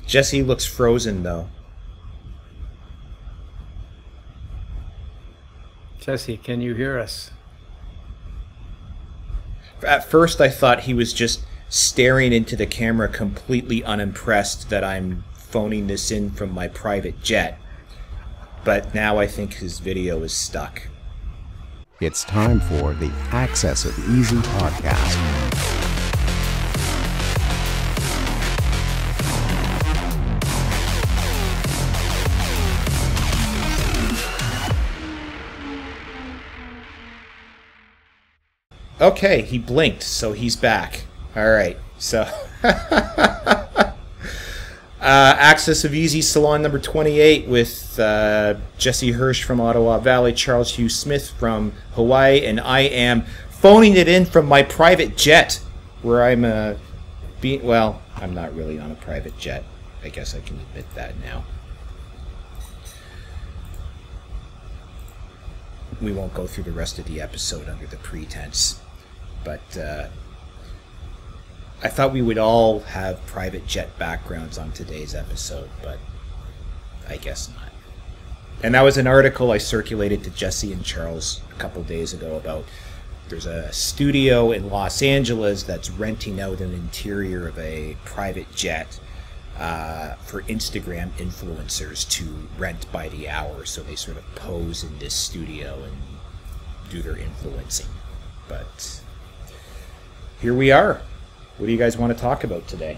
Jesse looks frozen, though. Jesse, can you hear us? At first, I thought he was just staring into the camera, completely unimpressed that I'm phoning this in from my private jet. But now I think his video is stuck. It's time for the AxisOfEasy podcast. Okay, he blinked, so he's back. All right, so AxisOfEasy Salon number 28 with Jesse Hirsch from Ottawa Valley, Charles Hugh Smith from Hawaii, and I am phoning it in from my private jet, where I'm well, I'm not really on a private jet. I guess I can admit that now. We won't go through the rest of the episode under the pretense. But I thought we would all have private jet backgrounds on today's episode, but I guess not. And that was an article I circulated to Jesse and Charles a couple days ago about there's a studio in Los Angeles that's renting out an interior of a private jet for Instagram influencers to rent by the hour. So they sort of pose in this studio and do their influencing. But here we are. What do you guys want to talk about today?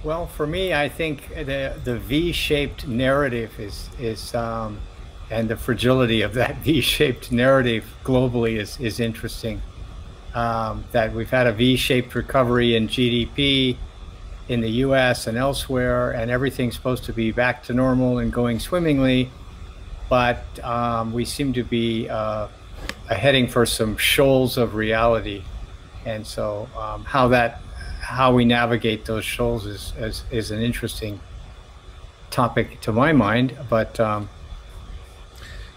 Well, for me, I think the V-shaped narrative is and the fragility of that V-shaped narrative globally is interesting. That we've had a V-shaped recovery in GDP in the U.S. and elsewhere, and everything's supposed to be back to normal and going swimmingly, but we seem to be heading for some shoals of reality, and so how we navigate those shoals is an interesting topic to my mind. But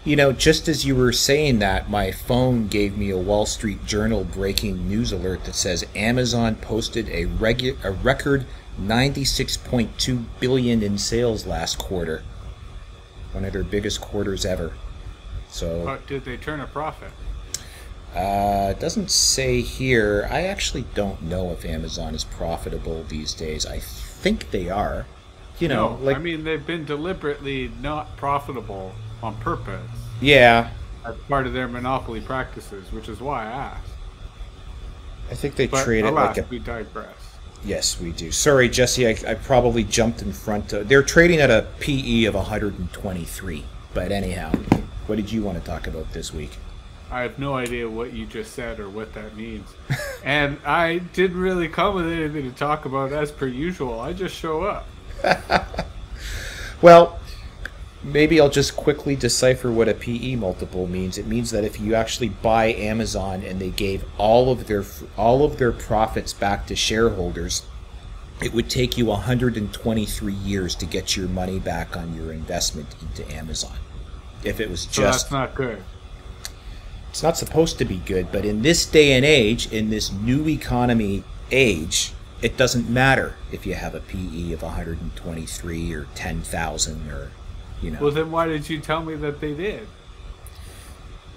you know, just as you were saying that, my phone gave me a Wall Street Journal breaking news alert that says Amazon posted a record 96.2 billion in sales last quarter, one of their biggest quarters ever. So, but did they turn a profit? It doesn't say here. I actually don't know if Amazon is profitable these days. I think they are. You know, no, like, I mean, they've been deliberately not profitable on purpose. Yeah. As part of their monopoly practices, which is why I asked. I think they But trade it alas, like a... we digress. Yes, we do. Sorry, Jesse, I probably jumped in front of... They're trading at a PE of 123. But anyhow, what did you want to talk about this week? I have no idea what you just said or what that means. And I didn't really come with anything to talk about as per usual. I just show up. Well, maybe I'll just quickly decipher what a PE multiple means. It means that if you actually buy Amazon and they gave all of their profits back to shareholders, it would take you 123 years to get your money back on your investment into Amazon. If it was just... So that's not good. It's not supposed to be good, but in this day and age, in this new economy age, it doesn't matter if you have a PE of 123 or 10,000 or, you know. Well, then why did you tell me that they did?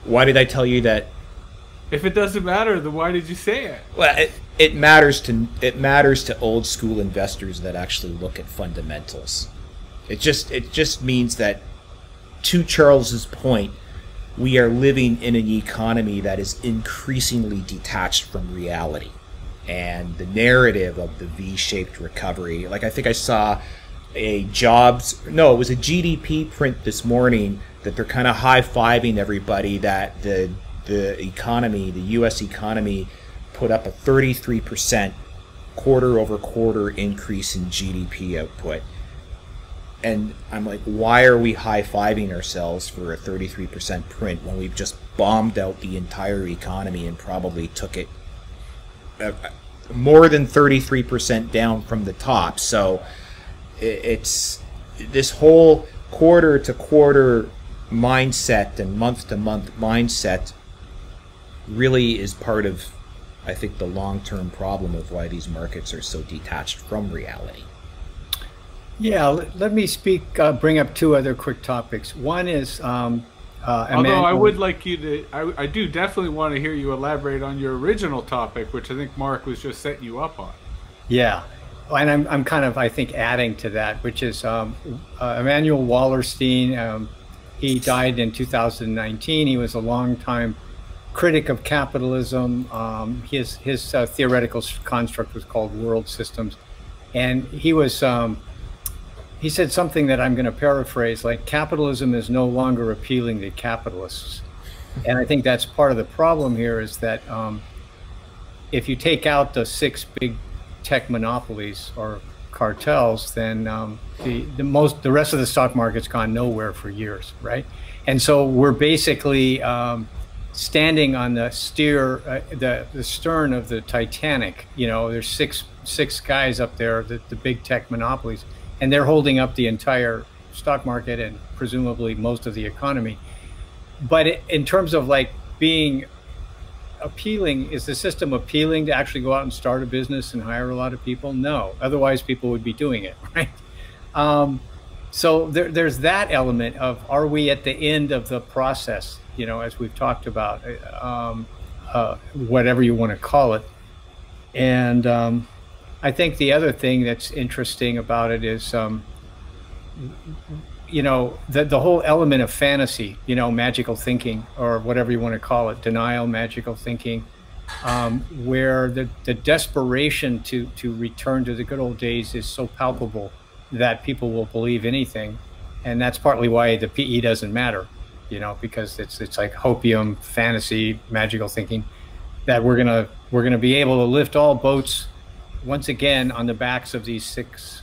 Why did I tell you that? If it doesn't matter, then why did you say it? Well, it matters to old school investors that actually look at fundamentals. It just means that, to Charles's point, we are living in an economy that is increasingly detached from reality. And the narrative of the V-shaped recovery, like I think I saw it was a GDP print this morning that they're kind of high-fiving everybody that the economy, the U.S. economy, put up a 33% quarter-over-quarter increase in GDP output. And I'm like, why are we high-fiving ourselves for a 33% print when we've just bombed out the entire economy and probably took it more than 33% down from the top? So it's this whole quarter-to-quarter mindset and month-to-month mindset really is part of I think, the long-term problem of why these markets are so detached from reality. Yeah, let me bring up two other quick topics. One is, although I would like you to, I do definitely want to hear you elaborate on your original topic, which I think Mark was just setting you up on. Yeah, and I'm kind of, I think, adding to that, which is Emanuel Wallerstein. He died in 2019. He was a longtime critic of capitalism. His theoretical construct was called world systems, and he said something that I'm going to paraphrase, like, capitalism is no longer appealing to capitalists. And I think that's part of the problem here, is that if you take out the 6 big tech monopolies or cartels, then the rest of the stock market's gone nowhere for years, right? And so we're basically standing on the stern of the Titanic. You know, there's six guys up there, the big tech monopolies, and they're holding up the entire stock market and presumably most of the economy. But in terms of like being appealing, is the system appealing to actually go out and start a business and hire a lot of people? No, otherwise people would be doing it, right? So there's that element of, are we at the end of the process, you know, as we've talked about, whatever you want to call it. And I think the other thing that's interesting about it is, you know, the whole element of fantasy, you know, magical thinking, or whatever you want to call it, denial, magical thinking, where the desperation to return to the good old days is so palpable that people will believe anything. And that's partly why the PE doesn't matter, you know, because it's like hopium, fantasy, magical thinking, that we're gonna be able to lift all boats once again on the backs of these 6,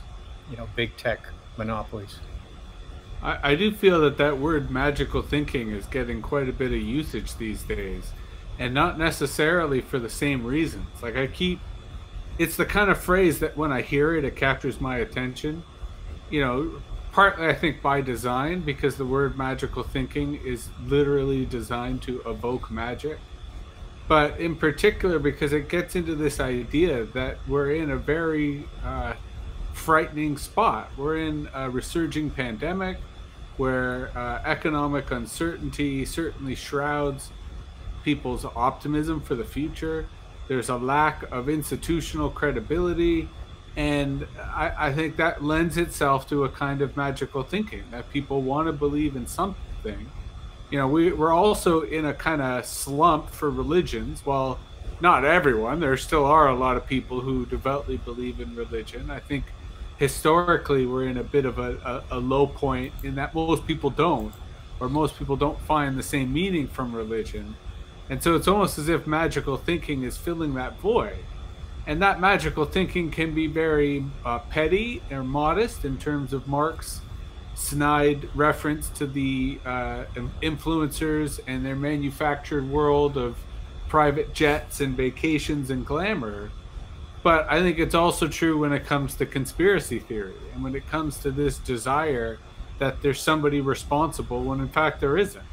you know, big tech monopolies. I do feel that word magical thinking is getting quite a bit of usage these days, and not necessarily for the same reasons. Like, it's the kind of phrase that when I hear it, it captures my attention, you know, partly I think by design, because the word magical thinking is literally designed to evoke magic, but in particular because it gets into this idea that we're in a very frightening spot. We're in a resurging pandemic where economic uncertainty certainly shrouds people's optimism for the future. There's a lack of institutional credibility, and I think that lends itself to a kind of magical thinking, that people want to believe in something. You know, we're also in a kind of slump for religions. Well, not everyone. There still are a lot of people who devoutly believe in religion. I think historically we're in a bit of a low point in that most people don't, or most people don't find the same meaning from religion. And so it's almost as if magical thinking is filling that void. And that magical thinking can be very petty or modest in terms of Mark's snide reference to the influencers and their manufactured world of private jets and vacations and glamour. But I think it's also true when it comes to conspiracy theory, and when it comes to this desire that there's somebody responsible when in fact there isn't.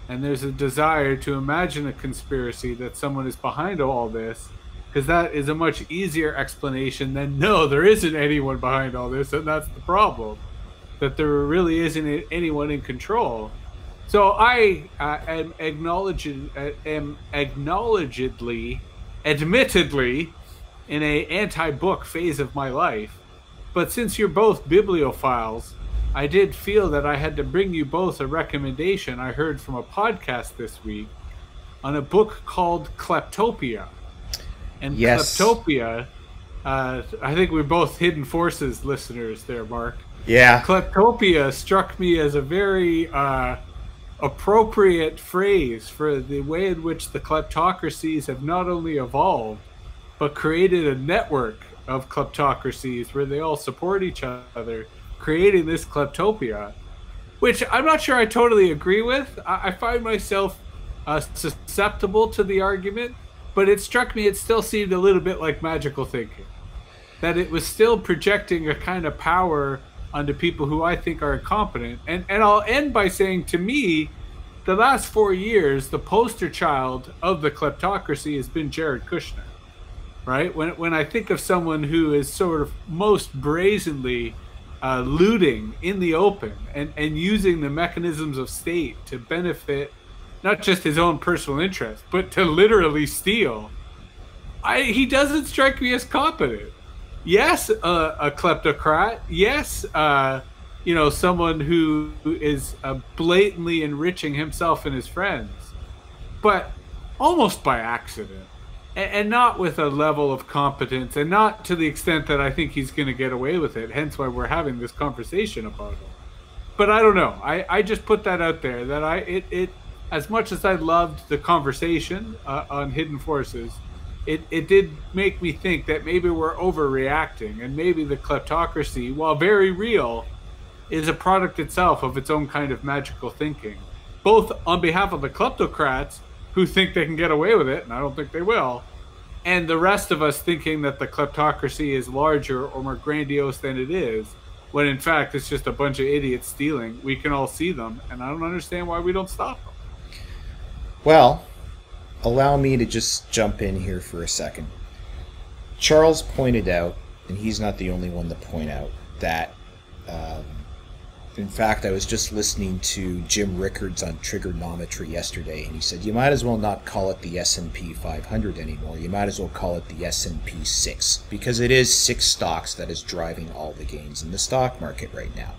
And there's a desire to imagine a conspiracy, that someone is behind all this, because that is a much easier explanation than, no, there isn't anyone behind all this, and that's the problem, that there really isn't anyone in control. So I am admittedly, in a anti-book phase of my life. But since you're both bibliophiles, I did feel that I had to bring you both a recommendation I heard from a podcast this week on a book called Kleptopia. And yes. Kleptopia, I think we're both Hidden Forces listeners there, Mark. Yeah. Kleptopia struck me as a very appropriate phrase for the way in which the kleptocracies have not only evolved, but created a network of kleptocracies where they all support each other, creating this kleptopia, which I'm not sure I totally agree with. I find myself susceptible to the argument, but it struck me, it still seemed a little bit like magical thinking, that it was still projecting a kind of power onto people who I think are incompetent. And I'll end by saying, to me, the last 4 years, the poster child of the kleptocracy has been Jared Kushner, right? When I think of someone who is sort of most brazenly looting in the open and using the mechanisms of state to benefit not just his own personal interest, but to literally steal, he doesn't strike me as competent. Yes, a kleptocrat. Yes, someone who is blatantly enriching himself and his friends, but almost by accident, and not with a level of competence, and not to the extent that I think he's going to get away with it. Hence why we're having this conversation about it. But I don't know. I just put that out there that it as much as I loved the conversation on hidden forces, it did make me think that maybe we're overreacting, and maybe the kleptocracy, while very real, is a product itself of its own kind of magical thinking, both on behalf of the kleptocrats who think they can get away with it, and I don't think they will, and the rest of us thinking that the kleptocracy is larger or more grandiose than it is, when in fact it's just a bunch of idiots stealing. We can all see them, and I don't understand why we don't stop them. Well, allow me to just jump in here for a second. Charles pointed out, and he's not the only one to point out, that in fact, I was just listening to Jim Rickards on trigonometry yesterday, and he said, you might as well not call it the S&P 500 anymore. You might as well call it the S&P 6, because it is 6 stocks that is driving all the gains in the stock market right now.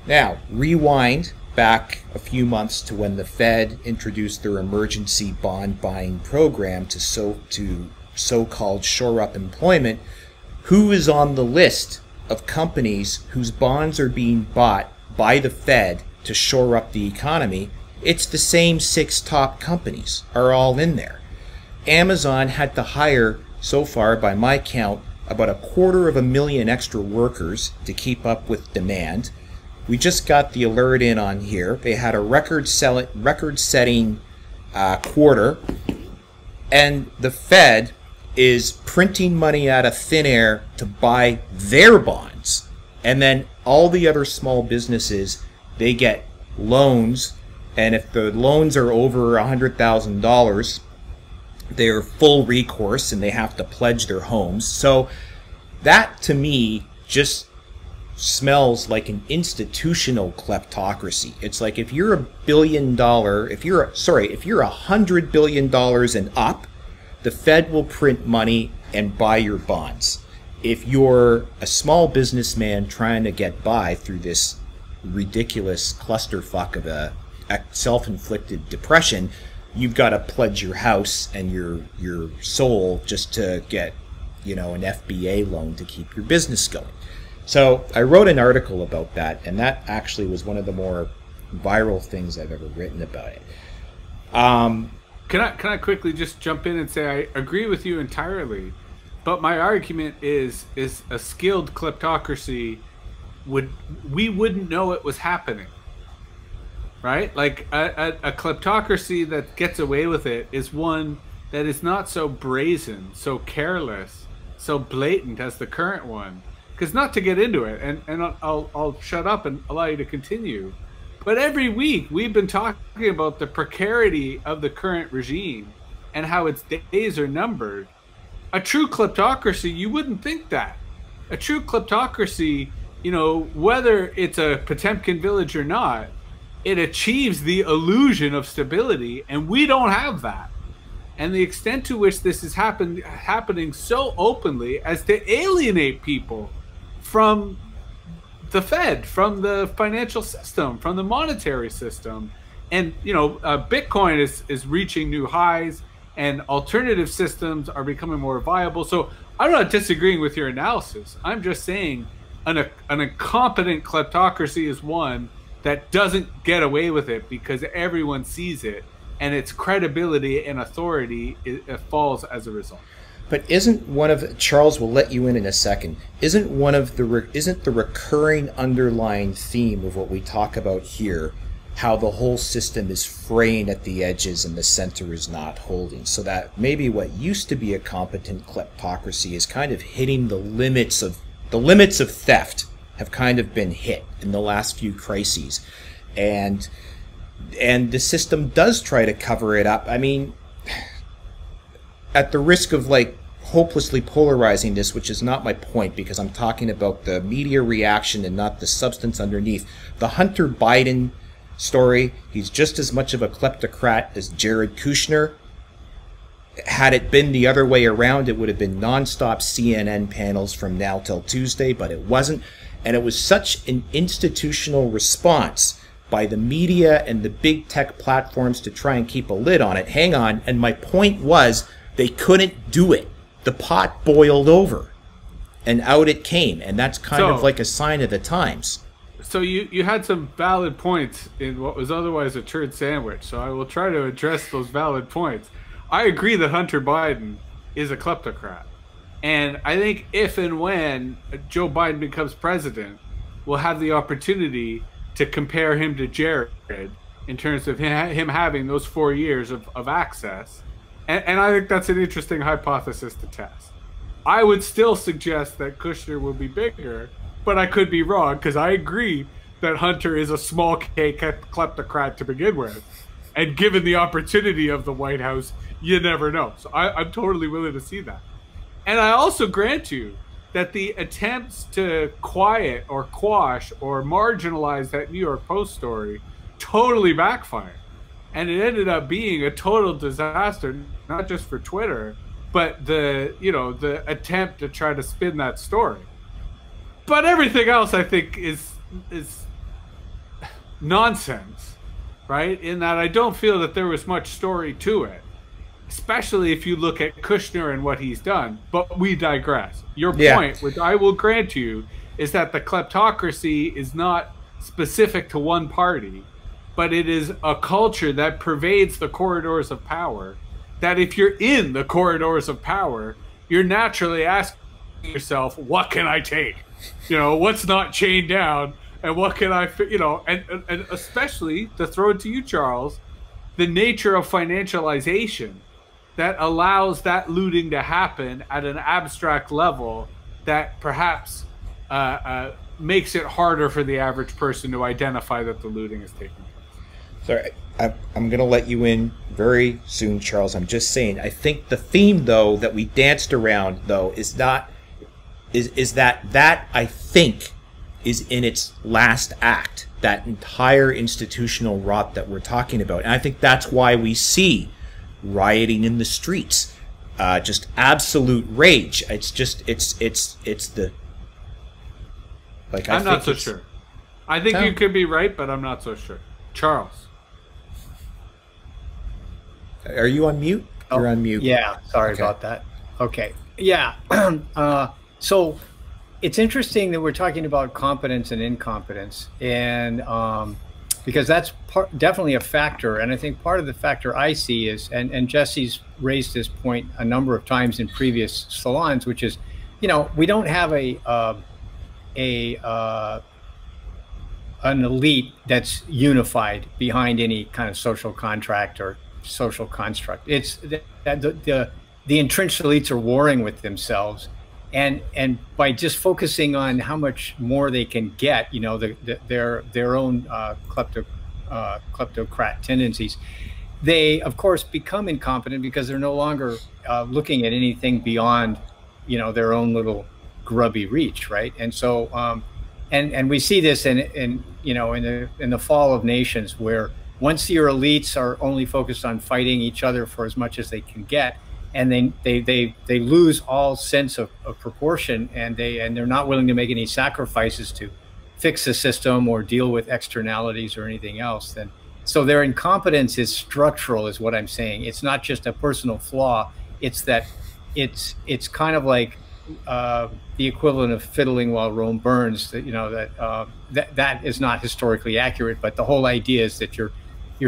Now, rewind back a few months to when the Fed introduced their emergency bond buying program to so-called shore up employment. Who is on the list of companies whose bonds are being bought by the Fed to shore up the economy? It's the same 6 top companies are all in there. Amazon had to hire, so far by my count, about 250,000 extra workers to keep up with demand. We just got the alert in on here. They had a record-setting quarter, and the Fed is printing money out of thin air to buy their bonds. And then all the other small businesses, they get loans, and if the loans are over $100,000, they're full recourse and they have to pledge their homes. So that to me just smells like an institutional kleptocracy. It's like if you're $1 billion, if you're $100 billion and up, the Fed will print money and buy your bonds. If you're a small businessman trying to get by through this ridiculous clusterfuck of a self-inflicted depression, you've got to pledge your house and your soul just to get, an FBA loan to keep your business going. So I wrote an article about that, and that actually was one of the more viral things I've ever written about it. Can I quickly just jump in and say I agree with you entirely, but my argument is a skilled kleptocracy we wouldn't know it was happening, right? Like a kleptocracy that gets away with it is one that is not so brazen, so careless, so blatant as the current one. Because not to get into it, and I'll shut up and allow you to continue, but every week we've been talking about the precarity of the current regime and how its days are numbered. A true kleptocracy, you wouldn't think that. A true kleptocracy, whether it's a Potemkin village or not, it achieves the illusion of stability, and we don't have that. And the extent to which this is happening so openly as to alienate people from the Fed, from the financial system, from the monetary system. And, Bitcoin is reaching new highs, and alternative systems are becoming more viable. So I'm not disagreeing with your analysis. I'm just saying an incompetent kleptocracy is one that doesn't get away with it because everyone sees it, and its credibility and authority falls as a result. But isn't one of Charles will let you in a second? Isn't the recurring underlying theme of what we talk about here how the whole system is fraying at the edges and the center is not holding? So that maybe what used to be a competent kleptocracy is kind of hitting the limits of theft have kind of been hit in the last few crises, and And the system does try to cover it up. I mean, at the risk of like hopelessly polarizing this, which is not my point because I'm talking about the media reaction and not the substance underneath. The Hunter Biden story, he's just as much of a kleptocrat as Jared Kushner. Had it been the other way around, it would have been nonstop CNN panels from now till Tuesday, but it wasn't. And it was such an institutional response by the media and the big tech platforms to try and keep a lid on it. Hang on. And my point was they couldn't do it. The pot boiled over and out it came. And that's kind of like a sign of the times. So you had some valid points in what was otherwise a turd sandwich. So I will try to address those valid points. I agree that Hunter Biden is a kleptocrat. And I think if and when Joe Biden becomes president, we'll have the opportunity to compare him to Jared in terms of him having those 4 years of access. And I think that's an interesting hypothesis to test. I would still suggest that Kushner will be bigger, but I could be wrong because I agree that Hunter is a small K kleptocrat to begin with. And given the opportunity of the White House, you never know. So I'm totally willing to see that. And I also grant you that the attempts to quiet or quash or marginalize that New York Post story totally backfired. And it ended up being a total disaster, not just for Twitter, but the attempt to try to spin that story. But everything else I think is nonsense, right? In that I don't feel that there was much story to it. Especially if you look at Kushner and what he's done. But we digress. Your point, which I will grant you, is that the kleptocracy is not specific to one party, but it is a culture that pervades the corridors of power, that if you're in the corridors of power, you're naturally asking yourself, what can I take? What's not chained down, and what can I, and especially, to throw it to you, Charles, the nature of financialization that allows that looting to happen at an abstract level that perhaps makes it harder for the average person to identify that the looting is taking place. Sorry, I'm going to let you in very soon, Charles. I'm just saying, I think the theme, though, that we danced around, though, is that I think is in its last act, that entire institutional rot that we're talking about. And I think that's why we see rioting in the streets, just absolute rage. It's the, like, I'm not so sure. I think you could be right, but I'm not so sure. Charles, are you on mute? You're on mute. Yeah, sorry about that. Okay. Yeah. So it's interesting that we're talking about competence and incompetence, and because that's definitely a factor. And I think part of the factor I see is, and Jesse's raised this point a number of times in previous salons, which is, we don't have an elite that's unified behind any kind of social contract or social construct. It's the entrenched elites are warring with themselves, and by just focusing on how much more they can get, their own kleptocrat tendencies, they of course become incompetent because they're no longer looking at anything beyond, their own little grubby reach, right? And so, and we see this in the fall of nations, where once your elites are only focused on fighting each other for as much as they can get, and they lose all sense of proportion, and they're not willing to make any sacrifices to fix the system or deal with externalities or anything else, then so their incompetence is structural, is what I'm saying. It's not just a personal flaw. It's that it's kind of like the equivalent of fiddling while Rome burns. That is not historically accurate, but the whole idea is that you're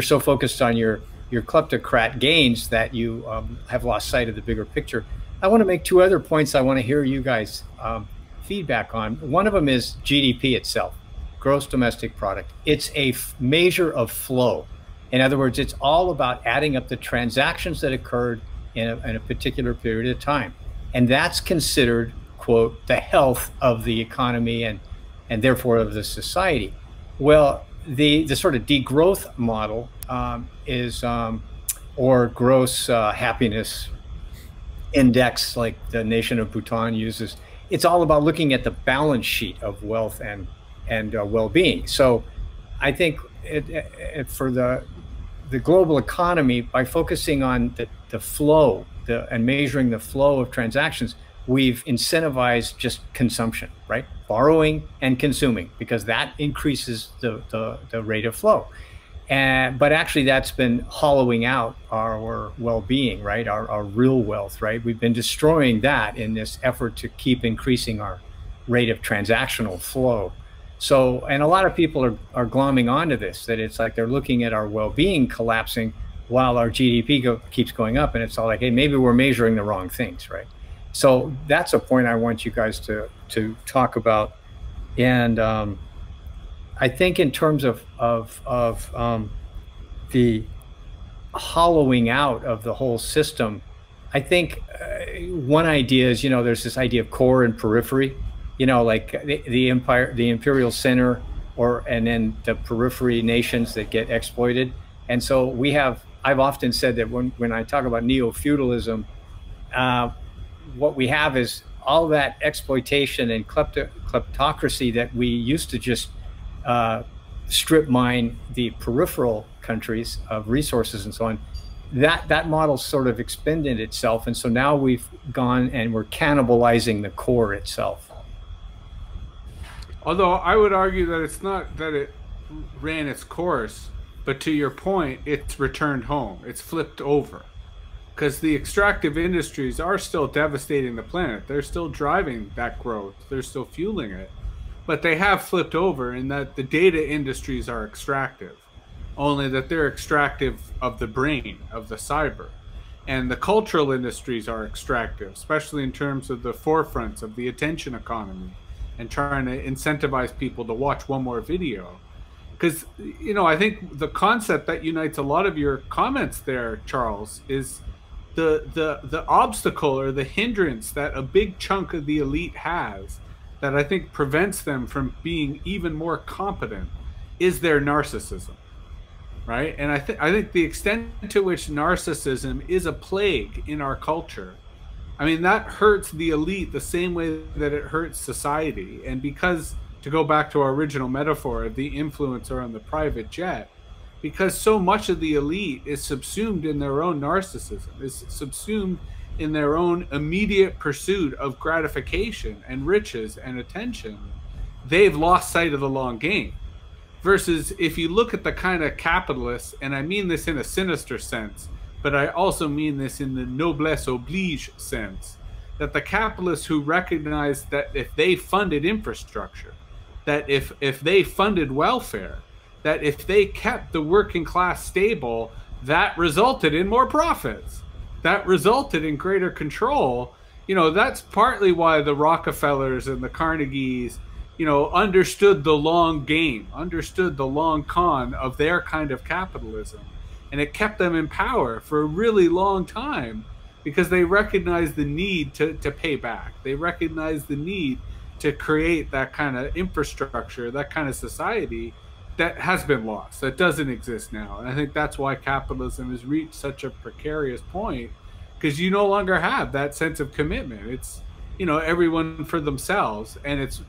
so focused on your kleptocrat gains that you have lost sight of the bigger picture. I want to make two other points I want to hear you guys feedback on. One of them is GDP itself, gross domestic product. It's a measure of flow. In other words, it's all about adding up the transactions that occurred in a particular period of time. And that's considered, quote, the health of the economy and therefore of the society. Well, the sort of degrowth model is, or gross happiness index, like the nation of Bhutan uses. It's all about looking at the balance sheet of wealth and well-being. So I think for the global economy, by focusing on the flow and measuring the flow of transactions, we've incentivized just consumption, right? Borrowing and consuming, because that increases the rate of flow. But actually that's been hollowing out our well-being, right? Our real wealth, right? We've been destroying that in this effort to keep increasing our rate of transactional flow. So, and a lot of people are glomming onto this, that it's like they're looking at our well-being collapsing while our GDP keeps going up, and it's all like, hey, maybe we're measuring the wrong things, right? So that's a point I want you guys to talk about. And I think in terms of the hollowing out of the whole system, I think one idea is, there's this idea of core and periphery, like the imperial center, and then the periphery nations that get exploited. And so I've often said that when I talk about Neofeudalism, what we have is all that exploitation and kleptocracy that we used to just strip mine the peripheral countries of resources and so on. That model sort of expended itself, and so now we've gone and we're cannibalizing the core itself. Although I would argue that it's not that it ran its course, but to your point, it's returned home. It's flipped over. Because the extractive industries are still devastating the planet. They're still driving that growth. They're still fueling it. But they have flipped over in that the data industries are extractive. Only that they're extractive of the brain, of the cyber. And the cultural industries are extractive, especially in terms of the forefronts of the attention economy and trying to incentivize people to watch one more video. Because, I think the concept that unites a lot of your comments there, Charles, is the obstacle or the hindrance that a big chunk of the elite has that I think prevents them from being even more competent is their narcissism, right? And I think the extent to which narcissism is a plague in our culture, I mean, that hurts the elite the same way that it hurts society. And because, to go back to our original metaphor of the influencer on the private jet, because so much of the elite is subsumed in their own narcissism, is subsumed in their own immediate pursuit of gratification and riches and attention, they've lost sight of the long game. Versus if you look at the kind of capitalists, and I mean this in a sinister sense, but I also mean this in the noblesse oblige sense, that the capitalists who recognize that if they funded infrastructure, that if they funded welfare, that if they kept the working class stable, that resulted in more profits. That resulted in greater control. That's partly why the Rockefellers and the Carnegies, understood the long game, understood the long con of their kind of capitalism. And it kept them in power for a really long time because they recognized the need to pay back. They recognized the need to create that kind of infrastructure, that kind of society that has been lost, that doesn't exist now. And I think that's why capitalism has reached such a precarious point, because you no longer have that sense of commitment. It's, everyone for themselves, and it's,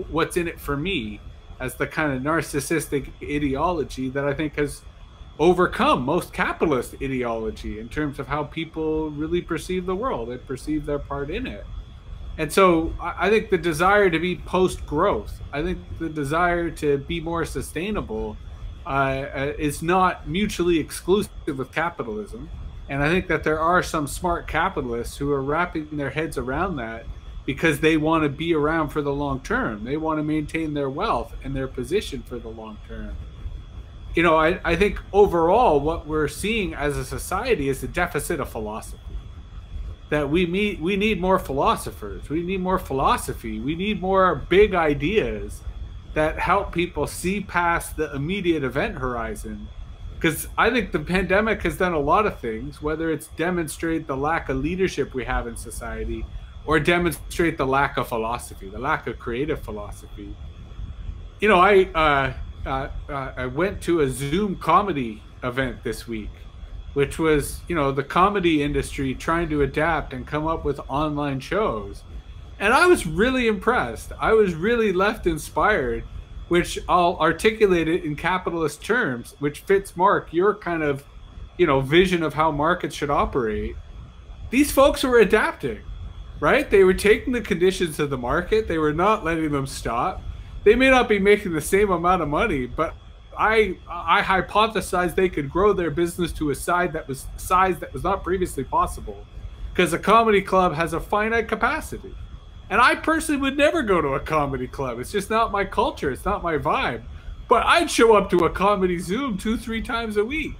what's in it for me, as the kind of narcissistic ideology that I think has overcome most capitalist ideology in terms of how people really perceive the world and perceive their part in it. And so I think the desire to be post-growth, I think the desire to be more sustainable is not mutually exclusive with capitalism. And I think that there are some smart capitalists who are wrapping their heads around that because they want to be around for the long term. They want to maintain their wealth and their position for the long term. I think overall what we're seeing as a society is a deficit of philosophy. That we need more philosophers, we need more philosophy, we need more big ideas that help people see past the immediate event horizon. Because I think the pandemic has done a lot of things, whether it's demonstrate the lack of leadership we have in society or demonstrate the lack of philosophy, the lack of creative philosophy. I went to a Zoom comedy event this week, which was, the comedy industry trying to adapt and come up with online shows. And I was really impressed. I was really left inspired, which I'll articulate it in capitalist terms, which fits, Mark, your kind of, vision of how markets should operate. These folks were adapting, right? They were taking the conditions of the market. They were not letting them stop. They may not be making the same amount of money, but I hypothesized they could grow their business to a size that was not previously possible, because a comedy club has a finite capacity. And I personally would never go to a comedy club. It's just not my culture. It's not my vibe. But I'd show up to a comedy Zoom 2-3 times a week.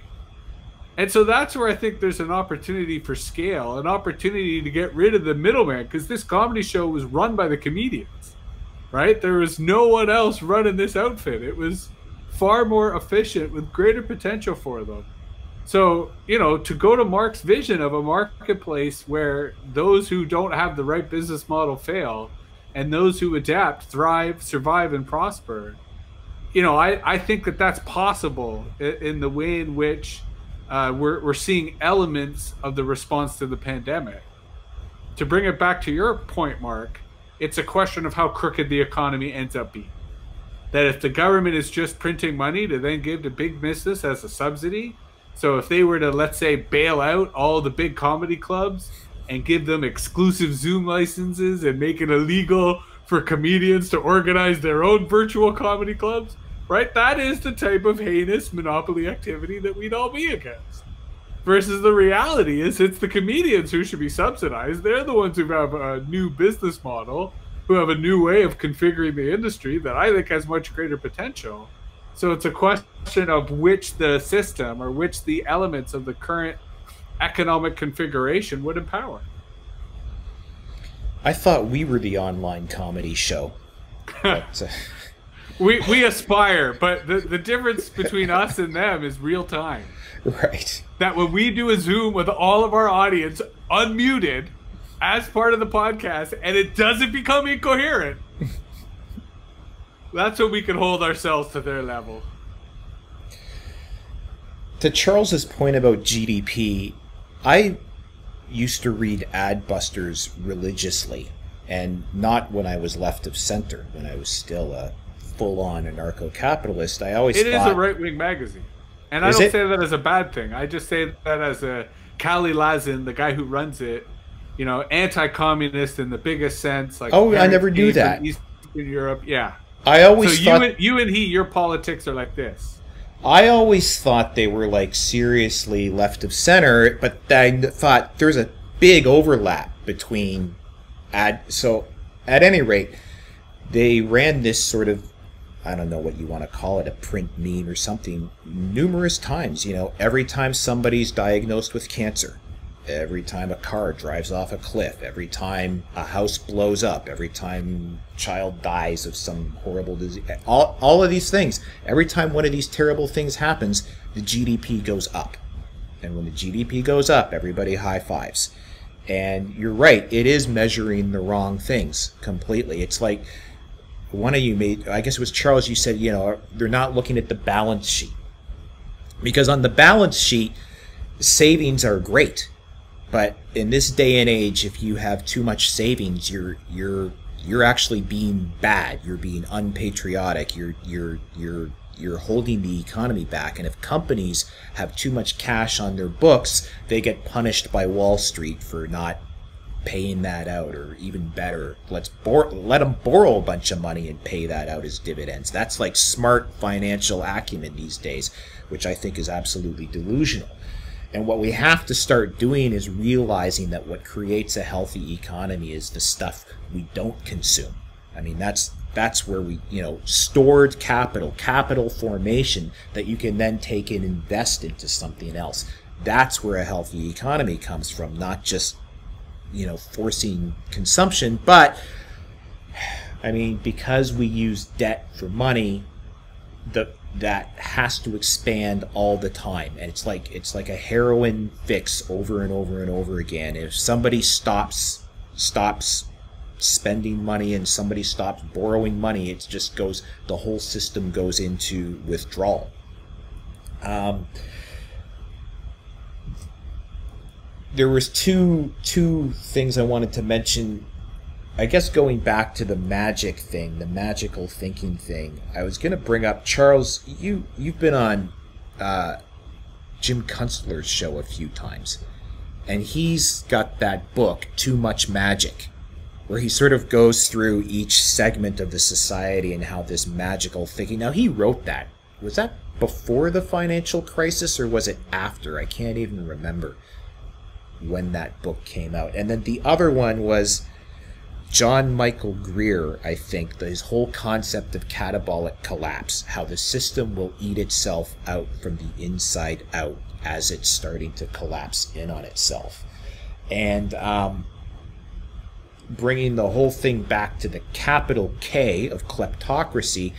And so that's where I think there's an opportunity for scale, an opportunity to get rid of the middleman, because this comedy show was run by the comedians, right? There was no one else running this outfit. It was far more efficient with greater potential for them. So, to go to Mark's vision of a marketplace where those who don't have the right business model fail and those who adapt, thrive, survive, and prosper, I think that that's possible in the way in which we're seeing elements of the response to the pandemic. To bring it back to your point, Mark, it's a question of how crooked the economy ends up being. That if the government is just printing money to then give to big business as a subsidy, so if they were to, let's say, bail out all the big comedy clubs and give them exclusive Zoom licenses and make it illegal for comedians to organize their own virtual comedy clubs, right? That is the type of heinous monopoly activity that we'd all be against. Versus the reality is it's the comedians who should be subsidized. They're the ones who have a new business model, who have a new way of configuring the industry that I think has much greater potential. So it's a question of which the system or which the elements of the current economic configuration would empower. I thought we were the online comedy show. But, we aspire, but the difference between us and them is real time. Right. That when we do a Zoom with all of our audience unmuted as part of the podcast and it doesn't become incoherent, that's when we can hold ourselves to their level. To Charles's point about GDP, I used to read Adbusters religiously, and not when I was left of center, when I was still a full-on anarcho-capitalist. I always thought... It is a right-wing magazine. And I don't say that as a bad thing. I just say that as a Kali Lazin, the guy who runs it, anti-communist in the biggest sense. Like, I never knew that. Eastern Europe, yeah. I always thought... you and your politics are like this. I always thought they were like seriously left of center, but I thought there's a big overlap between so at any rate, they ran this sort of, I don't know what you want to call it, a print meme or something, numerous times. Every time somebody's diagnosed with cancer, every time a car drives off a cliff, every time a house blows up, every time a child dies of some horrible disease, all of these things, every time one of these terrible things happens, the GDP goes up. And when the GDP goes up, everybody high fives. And you're right, it is measuring the wrong things completely. It's like one of you made, I guess it was Charles, you said, they're not looking at the balance sheet. Because on the balance sheet, savings are great. But in this day and age, if you have too much savings, you're actually being bad. You're being unpatriotic. You're holding the economy back. And if companies have too much cash on their books, they get punished by Wall Street for not paying that out, or even better, let them borrow a bunch of money and pay that out as dividends. That's like smart financial acumen these days, which I think is absolutely delusional. And what we have to start doing is realizing that what creates a healthy economy is the stuff we don't consume. I mean, that's where we, stored capital formation that you can then take and invest into something else. That's where a healthy economy comes from, not just, forcing consumption. But, I mean, because we use debt for money, that has to expand all the time, and it's like a heroin fix over and over and over again. If somebody stops spending money and somebody stops borrowing money, it just goes, the whole system goes into withdrawal. There was two things I wanted to mention. I guess going back to the magic thing, the magical thinking thing, I was going to bring up, Charles, you've been on Jim Kunstler's show a few times, and he's got that book, Too Much Magic, where he sort of goes through each segment of the society and how this magical thinking. Now, he wrote that. Was that before the financial crisis, or was it after? I can't even remember when that book came out. And then the other one was John Michael Greer, I think, his whole concept of catabolic collapse, how the system will eat itself out from the inside out as it's starting to collapse in on itself. And bringing the whole thing back to the capital K of kleptocracy,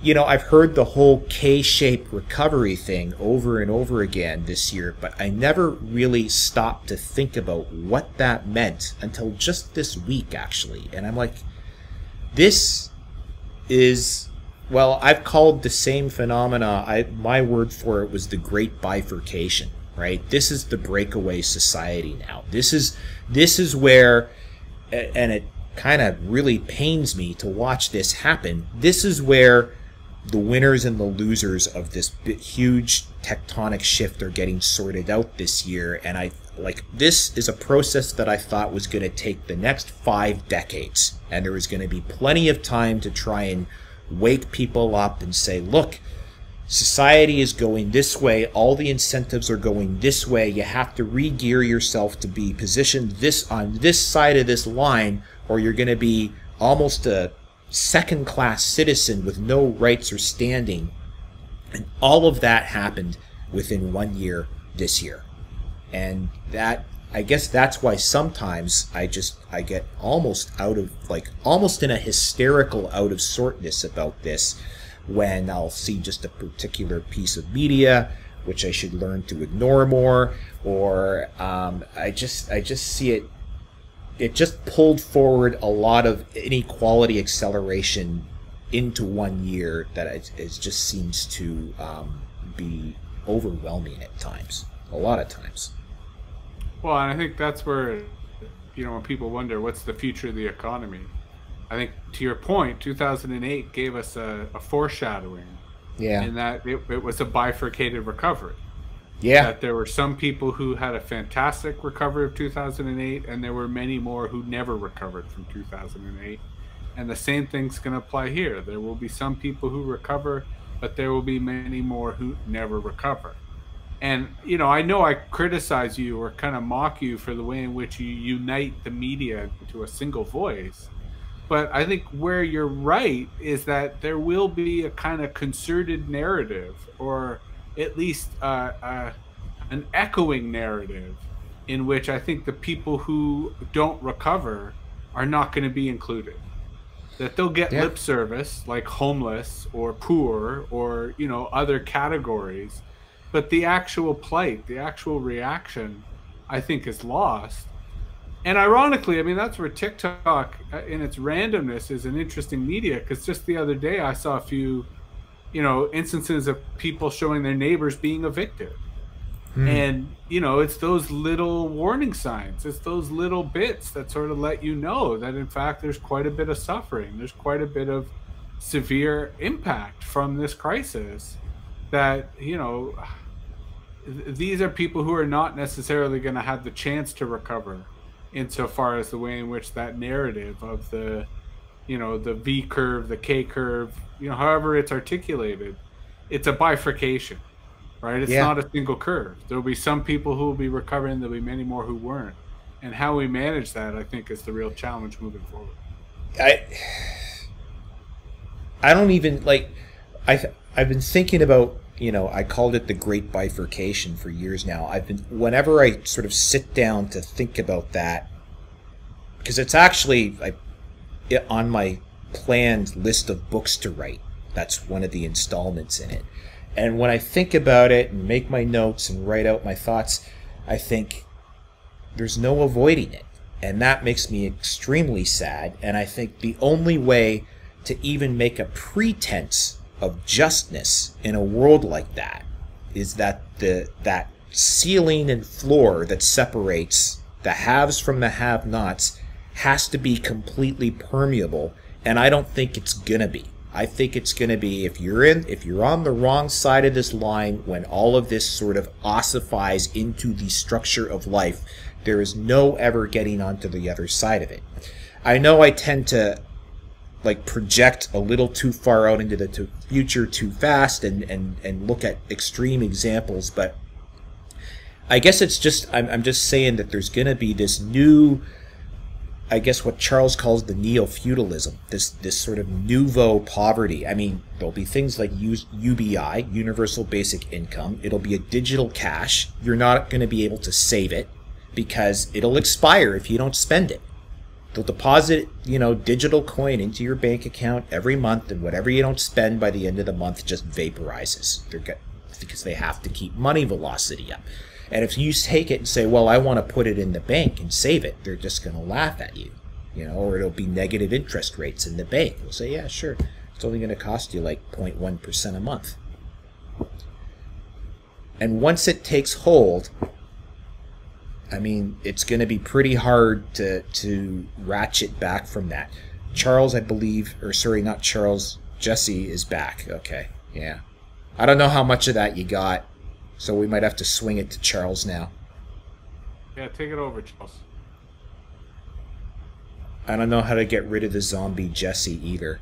you know, I've heard the whole K-shaped recovery thing over and over again this year, but I never really stopped to think about what that meant until just this week, actually. And I'm like, this is, well, I've called the same phenomena, my word for it was the great bifurcation, right? This is the breakaway society now. This is where, and it kind of really pains me to watch this happen, this is where the winners and the losers of this huge tectonic shift are getting sorted out this year. And this is a process that I thought was going to take the next 5 decades, and there was going to be plenty of time to try and wake people up and say, look, society is going this way, all the incentives are going this way, you have to re-gear yourself to be positioned on this side of this line, or you're going to be almost a second-class citizen with no rights or standing. And all of that happened within 1 year this year. And that, I guess that's why sometimes I get almost almost in a hysterical out of sortness about this when I'll see just a particular piece of media which I should learn to ignore more, or I just see it just pulled forward a lot of inequality acceleration into 1 year that it just seems to be overwhelming at times, a lot of times. Well, and I think that's where, you know, when people wonder what's the future of the economy, I think to your point, 2008 gave us a foreshadowing. Yeah. In that it was a bifurcated recovery. Yeah. That there were some people who had a fantastic recovery of 2008, and there were many more who never recovered from 2008. And the same thing's going to apply here. There will be some people who recover, but there will be many more who never recover. And, you know I criticize you or kind of mock you for the way in which you unite the media into a single voice. But I think where you're right is that there will be a kind of concerted narrative, or at least an echoing narrative, in which I think the people who don't recover are not going to be included. That they'll get lip service, like homeless or poor or, you know, other categories. But the actual plight, the actual reaction, I think is lost. And ironically, I mean, that's where TikTok in its randomness is an interesting media, because just the other day I saw a few, you know, instances of people showing their neighbors being evicted. And, you know, it's those little warning signs. It's those little bits that sort of let you know that, in fact, there's quite a bit of suffering. There's quite a bit of severe impact from this crisis that, you know, these are people who are not necessarily going to have the chance to recover, insofar as the way in which that narrative of the, you know, the V curve, the K curve, you know, however it's articulated, it's a bifurcation, right? It's not a single curve. There'll be some people who will be recovering, there'll be many more who weren't. And how we manage that, I think, is the real challenge moving forward. I don't even, like, I've been thinking about, you know, I called it the great bifurcation for years now. Whenever I sort of sit down to think about that, because it's actually on my planned list of books to write. That's one of the installments in it. And when I think about it and make my notes and write out my thoughts, I think there's no avoiding it. And that makes me extremely sad. And I think the only way to even make a pretense of justness in a world like that is that that ceiling and floor that separates the haves from the have-nots has to be completely permeable. And I don't think it's gonna be. I think it's going to be, if you're on the wrong side of this line when all of this sort of ossifies into the structure of life, there is no ever getting onto the other side of it. I know I tend to like project a little too far out into the future too fast and look at extreme examples, but I guess it's just, I'm just saying that there's going to be this new, I guess what Charles calls the Neofeudalism, this sort of nouveau poverty. I mean, there'll be things like UBI, Universal Basic Income. It'll be a digital cash. You're not going to be able to save it because it'll expire if you don't spend it. They'll deposit, digital coin into your bank account every month, and whatever you don't spend by the end of the month just vaporizes. Because they have to keep money velocity up. And if you take it and say, well, I want to put it in the bank and save it, they're just going to laugh at you, or it'll be negative interest rates in the bank. They'll say, yeah, sure. It's only going to cost you like 0.1% a month. And once it takes hold, I mean, it's going to be pretty hard to ratchet back from that. Charles, I believe, or sorry, not Charles, Jesse is back. Okay, yeah. I don't know how much of that you got. So we might have to swing it to Charles now. Yeah, take it over, Charles. I don't know how to get rid of the zombie Jesse either.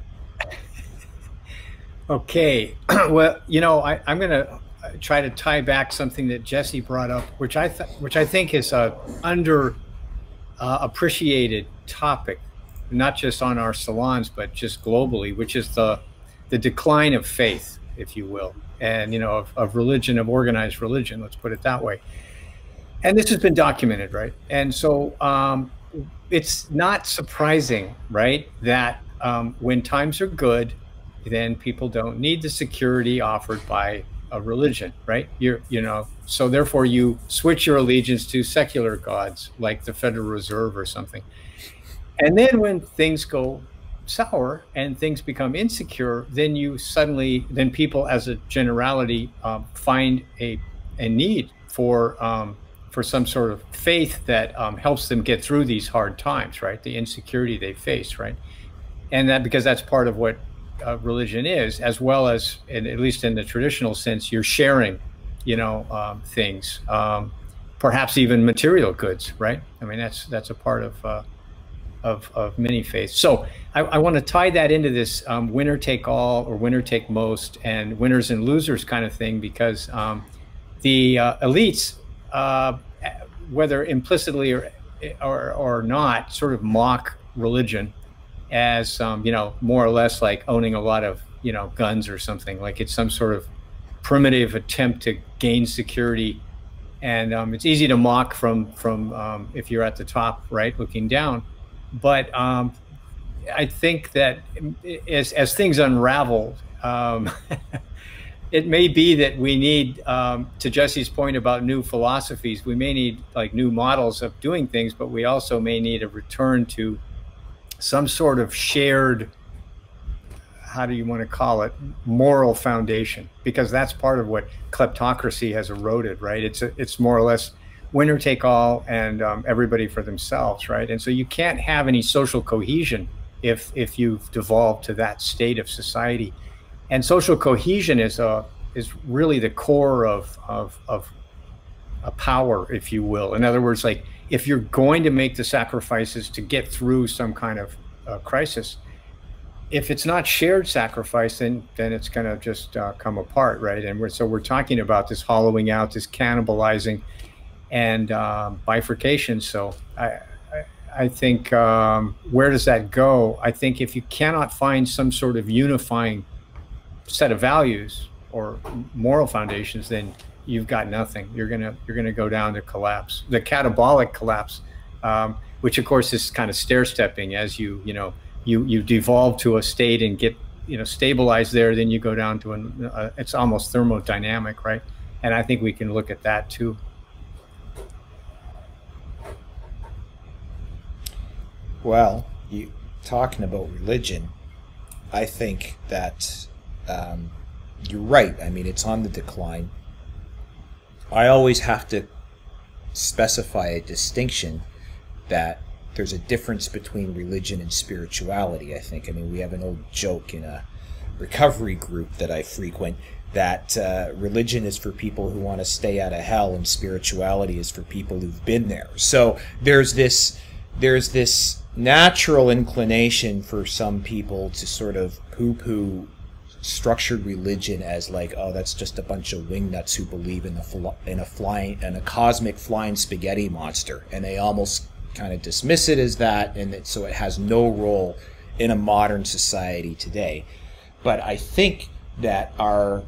Okay. Well, I'm going to try to tie back something that Jesse brought up, which I think is a appreciated topic, not just on our salons, but just globally, which is the decline of faith, if you will. And of religion, of organized religion, let's put it that way. And this has been documented, right? And so it's not surprising, right, that when times are good, then people don't need the security offered by a religion, right? So therefore you switch your allegiance to secular gods like the Federal Reserve or something. And then when things go sour and things become insecure, then people as a generality find a need for some sort of faith that helps them get through these hard times, right? The insecurity they face, right? And that, because that's part of what religion is, as well as, at least in the traditional sense, you're sharing, things, perhaps even material goods, right? I mean, that's a part of many faiths. So I want to tie that into this winner take all or winner take most and winners and losers kind of thing, because the elites, whether implicitly or not, sort of mock religion as more or less like owning a lot of guns or something, like it's some sort of primitive attempt to gain security. And it's easy to mock from if you're at the top, right, looking down. But I think that as things unravel, it may be that we need, to Jesse's point about new philosophies, we may need like new models of doing things, but we also may need a return to some sort of shared, how do you want to call it, moral foundation, because that's part of what kleptocracy has eroded, right? It's more or less winner take all and everybody for themselves, right? And so you can't have any social cohesion if you've devolved to that state of society. And social cohesion is really the core of a power, if you will. In other words, like if you're going to make the sacrifices to get through some kind of crisis, if it's not shared sacrifice, then it's going to just come apart, right? And we're talking about this hollowing out, this cannibalizing, and bifurcation. So I think where does that go? I think if you cannot find some sort of unifying set of values or moral foundations, then you've got nothing. You're gonna go down to collapse, the catabolic collapse, which of course is kind of stair stepping as you devolve to a state and get stabilized there. Then you go down to it's almost thermodynamic, right? And I think we can look at that too. Well, you talking about religion, I think that you're right. I mean, it's on the decline. I always have to specify a distinction that there's a difference between religion and spirituality, I think. I mean, we have an old joke in a recovery group that I frequent that religion is for people who want to stay out of hell and spirituality is for people who've been there. So there's this natural inclination for some people to sort of poo-poo structured religion as like, oh, that's just a bunch of wingnuts who believe in a cosmic flying spaghetti monster, and they almost kind of dismiss it as that, and so it has no role in a modern society today. But I think that to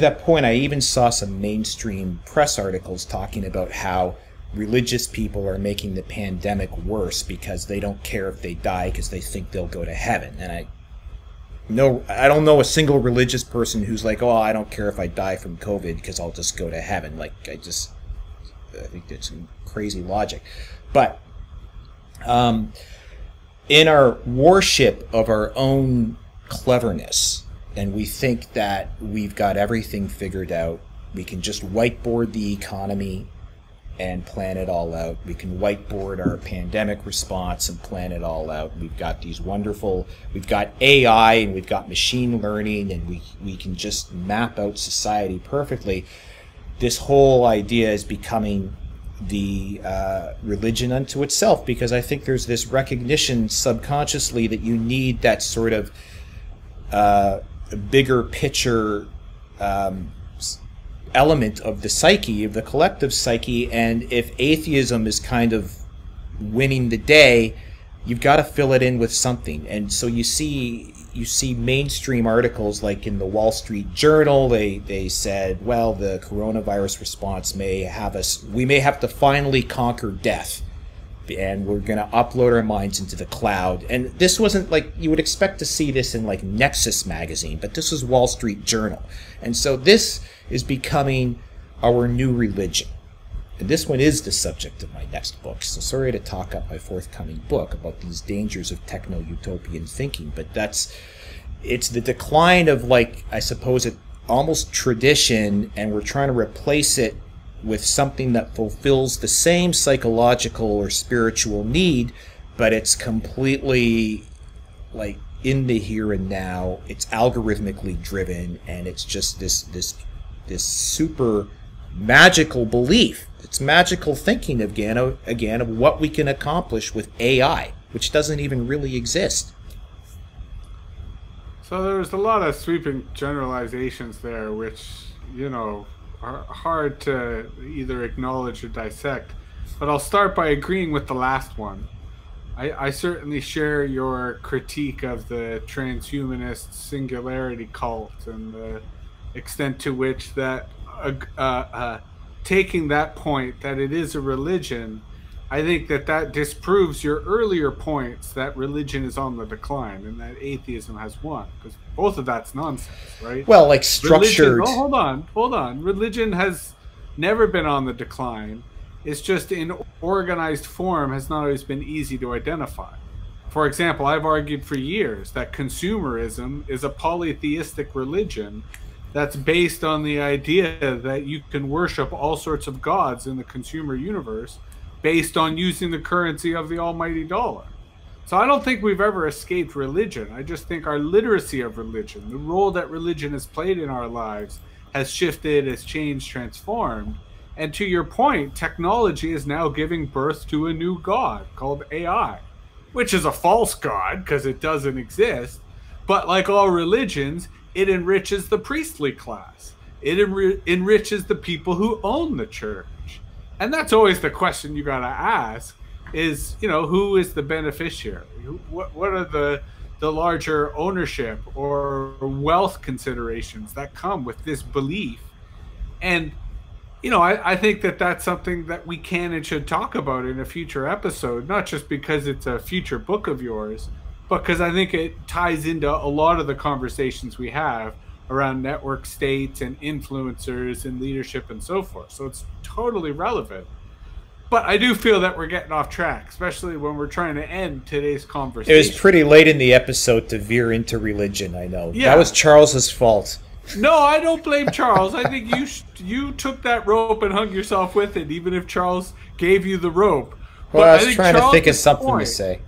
that point, I even saw some mainstream press articles talking about how religious people are making the pandemic worse because they don't care if they die because they think they'll go to heaven. And I don't know a single religious person who's like, oh, I don't care if I die from COVID because I'll just go to heaven. Like, I think that's some crazy logic. But in our worship of our own cleverness, and we think that we've got everything figured out, we can just whiteboard the economy and plan it all out. We can whiteboard our pandemic response and plan it all out. We've got we've got AI and we've got machine learning, and we can just map out society perfectly. This whole idea is becoming the religion unto itself, because I think there's this recognition subconsciously that you need that sort of bigger picture element of the psyche, of the collective psyche, and if atheism is kind of winning the day, you've got to fill it in with something. And so you see mainstream articles like in the Wall Street Journal, they said, well, the coronavirus response we may have to finally conquer death, and we're going to upload our minds into the cloud. And this wasn't like, you would expect to see this in like Nexus magazine, but this was Wall Street Journal. And so this is becoming our new religion. And this one is the subject of my next book. So sorry to talk up my forthcoming book about these dangers of techno-utopian thinking, but it's the decline of, like, I suppose it almost tradition, and we're trying to replace it with something that fulfills the same psychological or spiritual need, but it's completely like in the here and now. It's algorithmically driven, and it's just this super magical belief. It's magical thinking again of what we can accomplish with AI, which doesn't even really exist. So there's a lot of sweeping generalizations there, which, are hard to either acknowledge or dissect. But I'll start by agreeing with the last one. I certainly share your critique of the transhumanist singularity cult and the extent to which that taking that point that it is a religion, I think that disproves your earlier points that religion is on the decline and that atheism has won, because both of that's nonsense, right? Well, like structured... hold on. Religion has never been on the decline. It's just in organized form has not always been easy to identify. For example, I've argued for years that consumerism is a polytheistic religion that's based on the idea that you can worship all sorts of gods in the consumer universe based on using the currency of the almighty dollar. So I don't think we've ever escaped religion. I just think our literacy of religion, the role that religion has played in our lives, has shifted, has changed, transformed. And to your point, technology is now giving birth to a new god called AI, which is a false god because it doesn't exist. But like all religions, it enriches the priestly class. It enriches the people who own the church. And that's always the question you got to ask is, who is the beneficiary? What are the larger ownership or wealth considerations that come with this belief? And, I think that that's something that we can and should talk about in a future episode, not just because it's a future book of yours, but because I think it ties into a lot of the conversations we have around network states and influencers and leadership and so forth. So it's totally relevant. But I do feel that we're getting off track, especially when we're trying to end today's conversation. It was pretty late in the episode to veer into religion, I know. Yeah. That was Charles's fault. No, I don't blame Charles. I think you took that rope and hung yourself with it, even if Charles gave you the rope. Well, I was trying to think of Charles's something to say.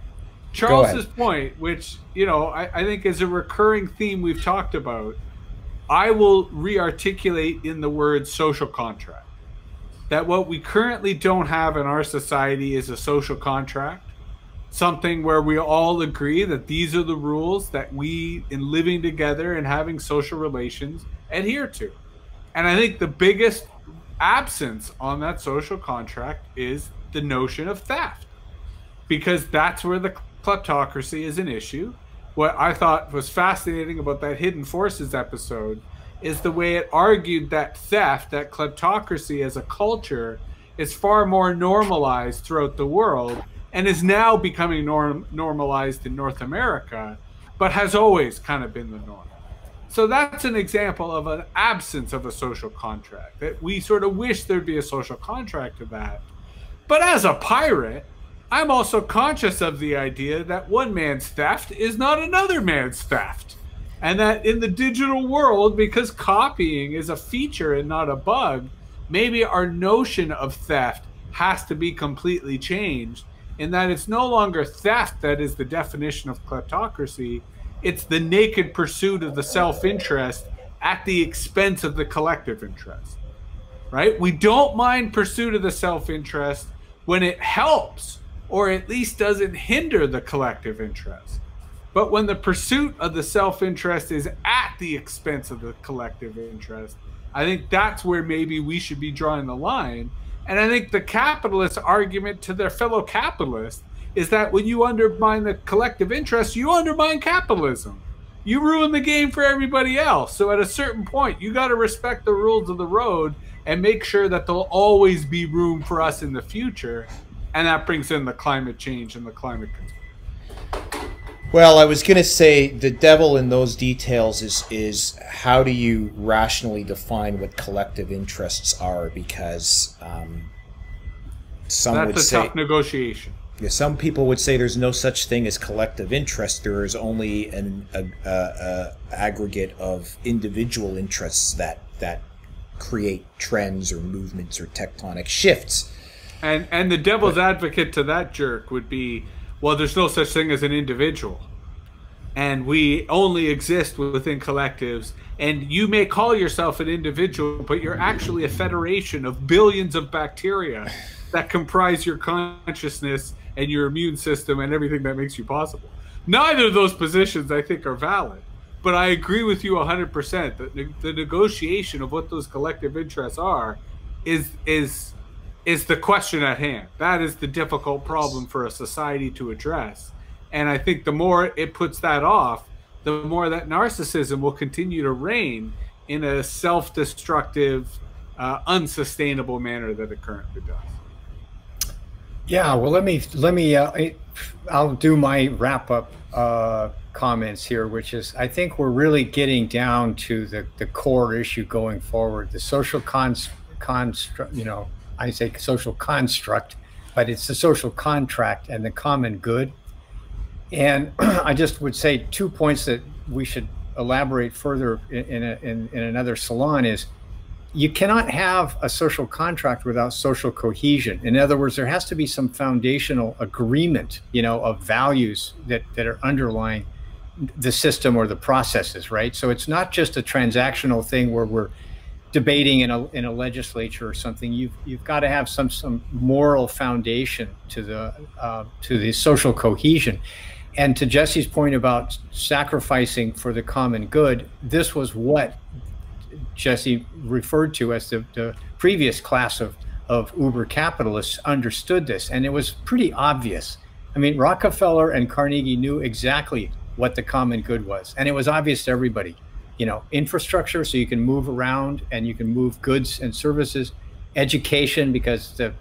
Charles's point, which, you know, I think is a recurring theme we've talked about, I will re-articulate in the word social contract. That what we currently don't have in our society is a social contract, something where we all agree that these are the rules that we, in living together and having social relations, adhere to. And I think the biggest absence on that social contract is the notion of theft, because that's where the kleptocracy is an issue. What I thought was fascinating about that Hidden Forces episode is the way it argued that theft, that kleptocracy as a culture, is far more normalized throughout the world and is now becoming normalized in North America, but has always kind of been the norm. So that's an example of an absence of a social contract, that we sort of wish there'd be a social contract to that. But as a pirate, I'm also conscious of the idea that one man's theft is not another man's theft. And that in the digital world, because copying is a feature and not a bug, maybe our notion of theft has to be completely changed, in that it's no longer theft that is the definition of kleptocracy. It's the naked pursuit of the self-interest at the expense of the collective interest, right? We don't mind pursuit of the self-interest when it helps, or at least doesn't hinder the collective interest. But when the pursuit of the self-interest is at the expense of the collective interest, I think that's where maybe we should be drawing the line. And I think the capitalist argument to their fellow capitalists is that when you undermine the collective interest, you undermine capitalism. You ruin the game for everybody else. So at a certain point, you got to respect the rules of the road and make sure that there'll always be room for us in the future. And that brings in the climate change and the climate control. Well, I was going to say the devil in those details is how do you rationally define what collective interests are, because some would say... That's a tough negotiation. Yeah, some people would say there's no such thing as collective interest. There is only an aggregate of individual interests that create trends or movements or tectonic shifts. And the devil's advocate to that jerk would be, well, there's no such thing as an individual, and we only exist within collectives, and you may call yourself an individual, but you're actually a federation of billions of bacteria that comprise your consciousness and your immune system and everything that makes you possible. Neither of those positions, I think, are valid, but I agree with you 100% that the negotiation of what those collective interests are is the question at hand. That is the difficult problem for a society to address. And I think the more it puts that off, the more that narcissism will continue to reign in a self-destructive, unsustainable manner that it currently does. Yeah, well, let me I'll do my wrap-up comments here, which is, I think we're really getting down to the core issue going forward, the social construct, you know, I say social construct, but it's the social contract and the common good. And I just would say 2 points that we should elaborate further in another salon is, you cannot have a social contract without social cohesion. In other words, there has to be some foundational agreement, you know, of values that are underlying the system or the processes, right? So it's not just a transactional thing where we're debating in a legislature or something. You've got to have some moral foundation to the social cohesion. And to Jesse's point about sacrificing for the common good, this was what Jesse referred to as the previous class of uber capitalists understood this, and it was pretty obvious. I mean, Rockefeller and Carnegie knew exactly what the common good was, and it was obvious to everybody. You know, infrastructure, so you can move around and you can move goods and services. Education, because the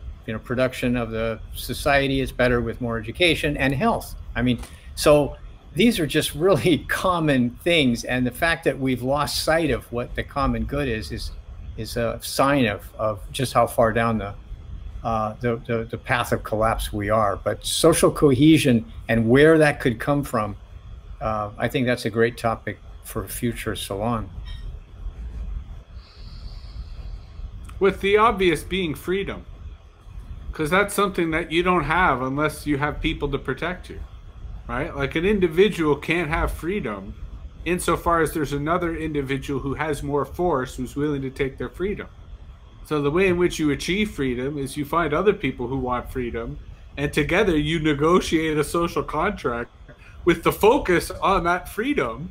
production of the society is better with more education. And health. I mean, so these are just really common things, and the fact that we've lost sight of what the common good is a sign of just how far down the path of collapse we are. But social cohesion and where that could come from, I think that's a great topic for a future salon. With the obvious being freedom, because that's something that you don't have unless you have people to protect you, right? Like an individual can't have freedom insofar as there's another individual who has more force who's willing to take their freedom. So the way in which you achieve freedom is you find other people who want freedom, and together you negotiate a social contract with the focus on that freedom.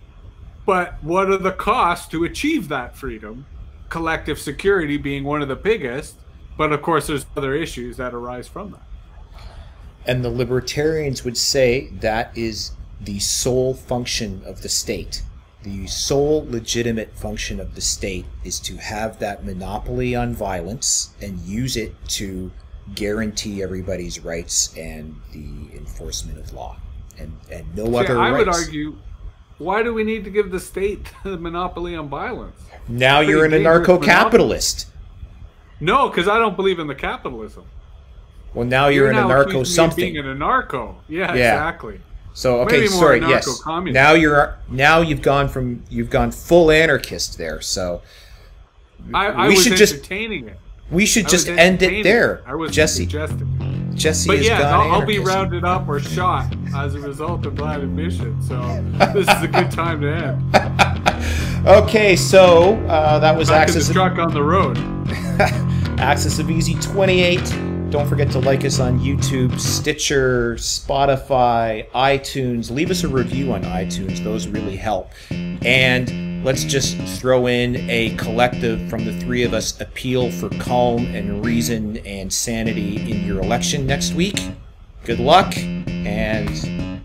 But what are the costs to achieve that freedom? Collective security being one of the biggest, but of course there's other issues that arise from that. And the libertarians would say that is the sole function of the state. The sole legitimate function of the state is to have that monopoly on violence and use it to guarantee everybody's rights and the enforcement of law, and no other rights. I would argue, why do we need to give the state the monopoly on violence? Now you're an anarcho-capitalist. No, because I don't believe in the capitalism. Well, now you're an anarcho something. Being an anarcho, yeah, exactly. So okay, sorry, yes. Now you've gone full anarchist there. So I was entertaining it. We should just end it there. I was Jesse. Suggesting. Jesse but has yeah, gone I'll be rounded up or shot as a result of that admission. So this is a good time to end. Okay, so that was Axis. The truck on the road. Axis of Easy 28. Don't forget to like us on YouTube, Stitcher, Spotify, iTunes. Leave us a review on iTunes. Those really help. And let's just throw in a collective from the three of us appeal for calm and reason and sanity in your election next week. Good luck. And,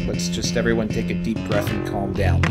let's just everyone take a deep breath and calm down.